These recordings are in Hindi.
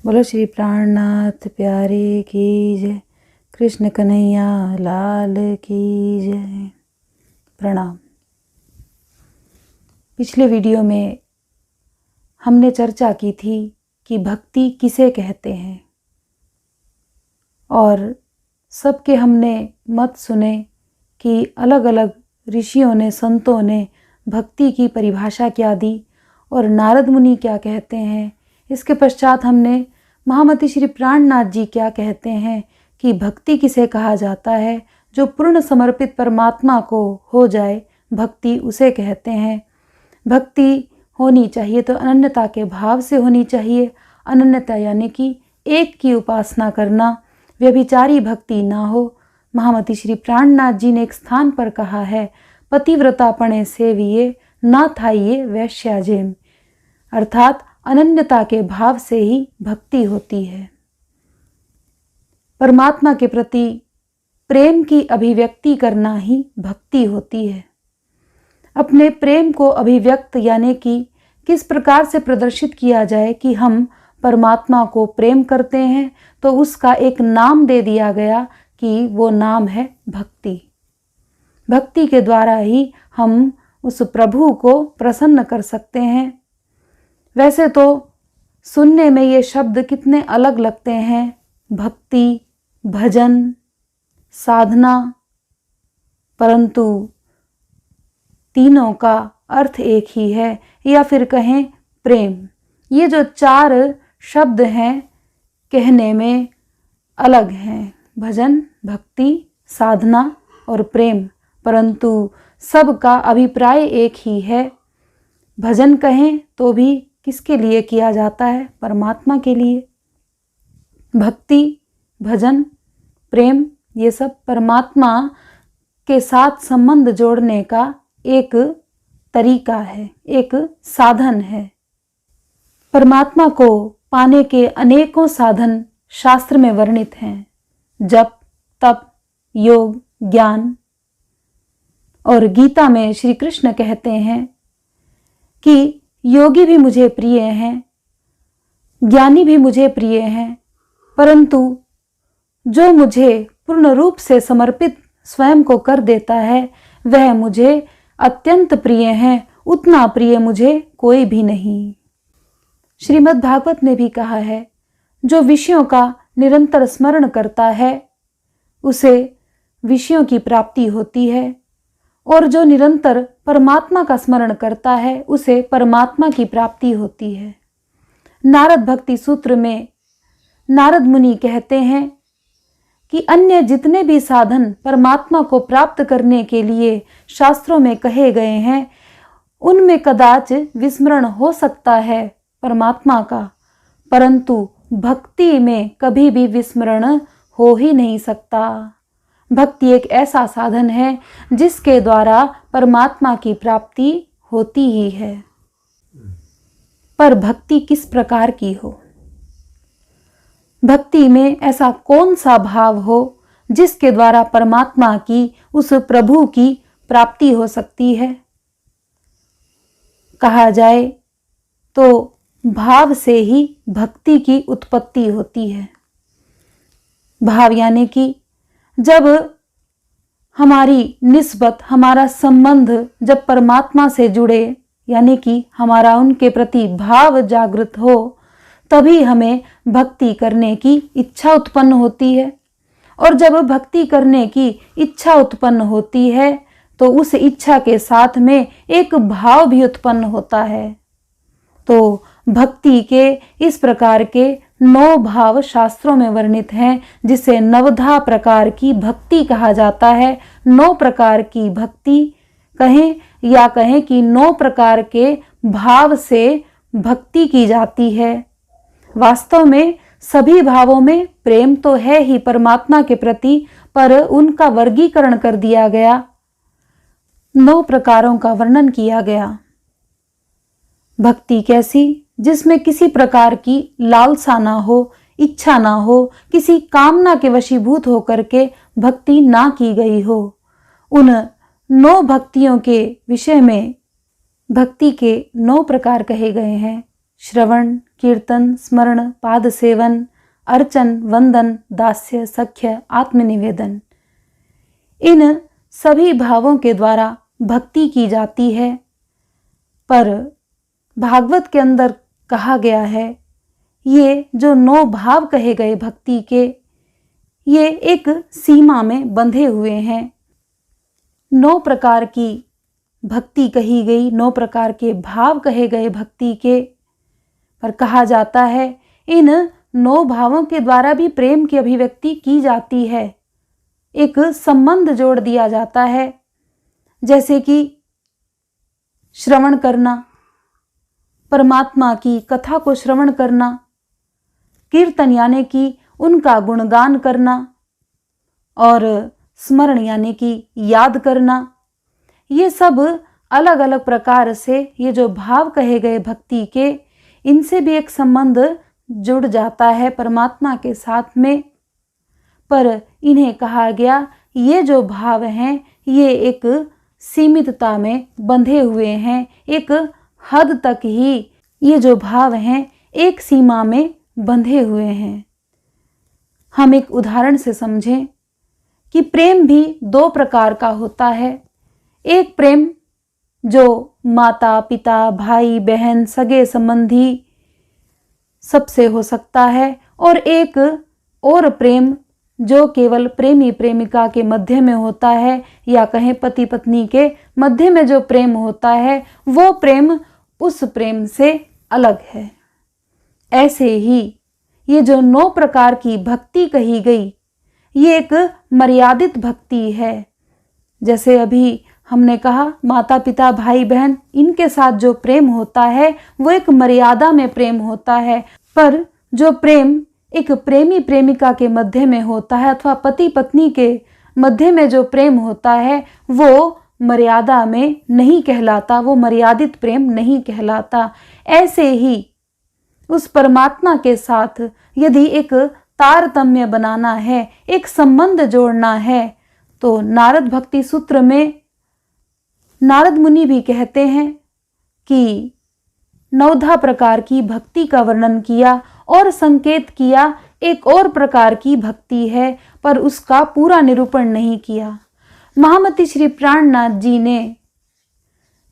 बोलो श्री प्राणनाथ प्यारे की जय। कृष्ण कन्हैया लाल की जय। प्रणाम। पिछले वीडियो में हमने चर्चा की थी कि भक्ति किसे कहते हैं और सबके हमने मत सुने कि अलग अलग ऋषियों ने, संतों ने भक्ति की परिभाषा क्या दी और नारद मुनि क्या कहते हैं। इसके पश्चात हमने महामति श्री प्राणनाथ जी क्या कहते हैं कि भक्ति किसे कहा जाता है। जो पूर्ण समर्पित परमात्मा को हो जाए, भक्ति उसे कहते हैं। भक्ति होनी चाहिए तो अनन्यता के भाव से होनी चाहिए। अनन्यता यानी कि एक की उपासना करना, व्यभिचारी भक्ति ना हो। महामति श्री प्राणनाथ जी ने एक स्थान पर कहा है, पतिव्रतापणे सेविये ना थाइये वैश्याजेम, अर्थात अनन्यता के भाव से ही भक्ति होती है। परमात्मा के प्रति प्रेम की अभिव्यक्ति करना ही भक्ति होती है। अपने प्रेम को अभिव्यक्त यानी कि किस प्रकार से प्रदर्शित किया जाए कि हम परमात्मा को प्रेम करते हैं, तो उसका एक नाम दे दिया गया कि वो नाम है भक्ति। भक्ति के द्वारा ही हम उस प्रभु को प्रसन्न कर सकते हैं। वैसे तो सुनने में ये शब्द कितने अलग लगते हैं, भक्ति, भजन, साधना, परंतु तीनों का अर्थ एक ही है, या फिर कहें प्रेम। ये जो चार शब्द हैं कहने में अलग हैं, भजन, भक्ति, साधना और प्रेम, परंतु सबका अभिप्राय एक ही है। भजन कहें तो भी किसके लिए किया जाता है? परमात्मा के लिए। भक्ति, भजन, प्रेम, ये सब परमात्मा के साथ संबंध जोड़ने का एक तरीका है, एक साधन है। परमात्मा को पाने के अनेकों साधन शास्त्र में वर्णित हैं। जप, तप, योग, ज्ञान। और गीता में श्री कृष्ण कहते हैं कि योगी भी मुझे प्रिय हैं, ज्ञानी भी मुझे प्रिय हैं, परंतु जो मुझे पूर्ण रूप से समर्पित स्वयं को कर देता है वह मुझे अत्यंत प्रिय हैं, उतना प्रिय मुझे कोई भी नहीं। श्रीमद् भागवत ने भी कहा है, जो विषयों का निरंतर स्मरण करता है उसे विषयों की प्राप्ति होती है, और जो निरंतर परमात्मा का स्मरण करता है उसे परमात्मा की प्राप्ति होती है। नारद भक्ति सूत्र में नारद मुनि कहते हैं कि अन्य जितने भी साधन परमात्मा को प्राप्त करने के लिए शास्त्रों में कहे गए हैं, उनमें कदाच विस्मरण हो सकता है परमात्मा का, परंतु भक्ति में कभी भी विस्मरण हो ही नहीं सकता। भक्ति एक ऐसा साधन है जिसके द्वारा परमात्मा की प्राप्ति होती ही है। पर भक्ति किस प्रकार की हो? भक्ति में ऐसा कौन सा भाव हो जिसके द्वारा परमात्मा की, उस प्रभु की प्राप्ति हो सकती है? कहा जाए तो भाव से ही भक्ति की उत्पत्ति होती है। भाव यानी कि जब हमारी निस्बत, हमारा संबंध जब परमात्मा से जुड़े, यानी कि हमारा उनके प्रति भाव जागृत हो, तभी हमें भक्ति करने की इच्छा उत्पन्न होती है। और जब भक्ति करने की इच्छा उत्पन्न होती है तो उस इच्छा के साथ में एक भाव भी उत्पन्न होता है। तो भक्ति के इस प्रकार के 9 भाव शास्त्रों में वर्णित हैं, जिसे 9 प्रकार की भक्ति कहा जाता है। 9 प्रकार की भक्ति कहें या कहें कि 9 प्रकार के भाव से भक्ति की जाती है। वास्तव में सभी भावों में प्रेम तो है ही परमात्मा के प्रति, पर उनका वर्गीकरण कर दिया गया, 9 प्रकारों का वर्णन किया गया। भक्ति कैसी? जिसमें किसी प्रकार की लालसा ना हो, इच्छा ना हो, किसी कामना के वशीभूत होकर के भक्ति ना की गई हो। उन 9 भक्तियों के विषय में भक्ति के 9 प्रकार कहे गए हैं। श्रवण, कीर्तन, स्मरण, पाद सेवन, अर्चन, वंदन, दास्य, सख्य, आत्मनिवेदन, इन सभी भावों के द्वारा भक्ति की जाती है। पर भागवत के अंदर कहा गया है, ये जो 9 भाव कहे गए भक्ति के, ये एक सीमा में बंधे हुए हैं। 9 प्रकार की भक्ति कही गई, 9 प्रकार के भाव कहे गए भक्ति के। पर कहा जाता है इन 9 भावों के द्वारा भी प्रेम की अभिव्यक्ति की जाती है। एक संबंध जोड़ दिया जाता है, जैसे कि श्रवण करना, परमात्मा की कथा को श्रवण करना, कीर्तन यानी कि उनका गुणगान करना, और स्मरण यानी कि याद करना। ये सब अलग अलग प्रकार से ये जो भाव कहे गए भक्ति के, इनसे भी एक संबंध जुड़ जाता है परमात्मा के साथ में। पर इन्हें कहा गया ये जो भाव हैं ये एक सीमितता में बंधे हुए हैं, एक हद तक ही ये जो भाव हैं एक सीमा में बंधे हुए हैं। हम एक उदाहरण से समझें कि प्रेम भी 2 प्रकार का होता है। एक प्रेम जो माता पिता, भाई बहन, सगे संबंधी सबसे हो सकता है, और एक और प्रेम जो केवल प्रेमी प्रेमिका के मध्य में होता है, या कहें पति पत्नी के मध्य में जो प्रेम होता है, वो प्रेम उस प्रेम से अलग है। ऐसे ही ये जो 9 प्रकार की भक्ति कही गई, ये एक मर्यादित भक्ति है। जैसे अभी हमने कहा माता पिता, भाई बहन, इनके साथ जो प्रेम होता है वो एक मर्यादा में प्रेम होता है। पर जो प्रेम एक प्रेमी प्रेमिका के मध्य में होता है, अथवा पति पत्नी के मध्य में जो प्रेम होता है, वो मर्यादा में नहीं कहलाता, वो मर्यादित प्रेम नहीं कहलाता। ऐसे ही उस परमात्मा के साथ यदि एक तारतम्य बनाना है, एक संबंध जोड़ना है, तो नारद भक्ति सूत्र में नारद मुनि भी कहते हैं कि 9 प्रकार की भक्ति का वर्णन किया और संकेत किया एक और प्रकार की भक्ति है, पर उसका पूरा निरूपण नहीं किया। महामति श्री प्राणनाथ जी ने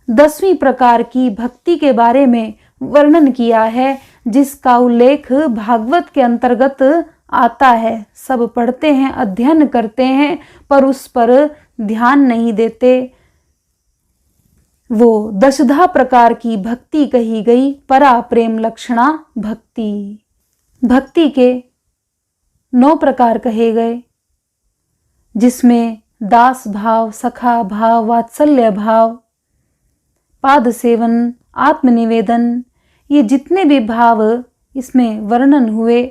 10वीं प्रकार की भक्ति के बारे में वर्णन किया है, जिसका उल्लेख भागवत के अंतर्गत आता है। सब पढ़ते हैं, अध्ययन करते हैं, पर उस पर ध्यान नहीं देते। वो 10 प्रकार की भक्ति कही गई, परा प्रेम लक्षणा भक्ति। भक्ति के 9 प्रकार कहे गए, जिसमें दास भाव, सखा भाव, वात्सल्य भाव, पाद सेवन, आत्मनिवेदन, ये जितने भी भाव इसमें वर्णन हुए,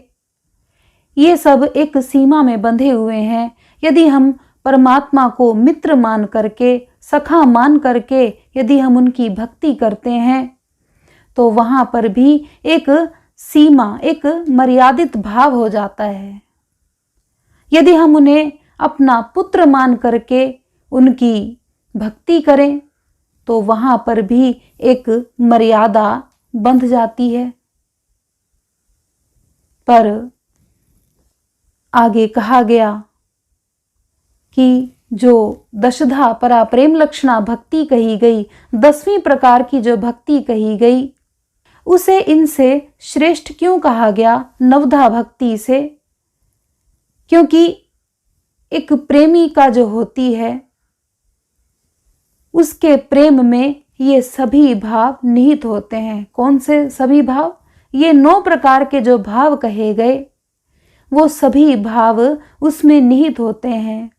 ये सब एक सीमा में बंधे हुए हैं। यदि हम परमात्मा को मित्र मान करके, सखा मान करके यदि हम उनकी भक्ति करते हैं, तो वहां पर भी एक सीमा, एक मर्यादित भाव हो जाता है। यदि हम उन्हें अपना पुत्र मान करके उनकी भक्ति करें, तो वहां पर भी एक मर्यादा बंध जाती है। पर आगे कहा गया कि जो 10 परा प्रेम लक्षणा भक्ति कही गई, 10वीं प्रकार की जो भक्ति कही गई, उसे इनसे श्रेष्ठ क्यों कहा गया 9 भक्ति से? क्योंकि एक प्रेमी का जो होती है, उसके प्रेम में ये सभी भाव निहित होते हैं। कौन से सभी भाव? ये 9 प्रकार के जो भाव कहे गए, वो सभी भाव उसमें निहित होते हैं।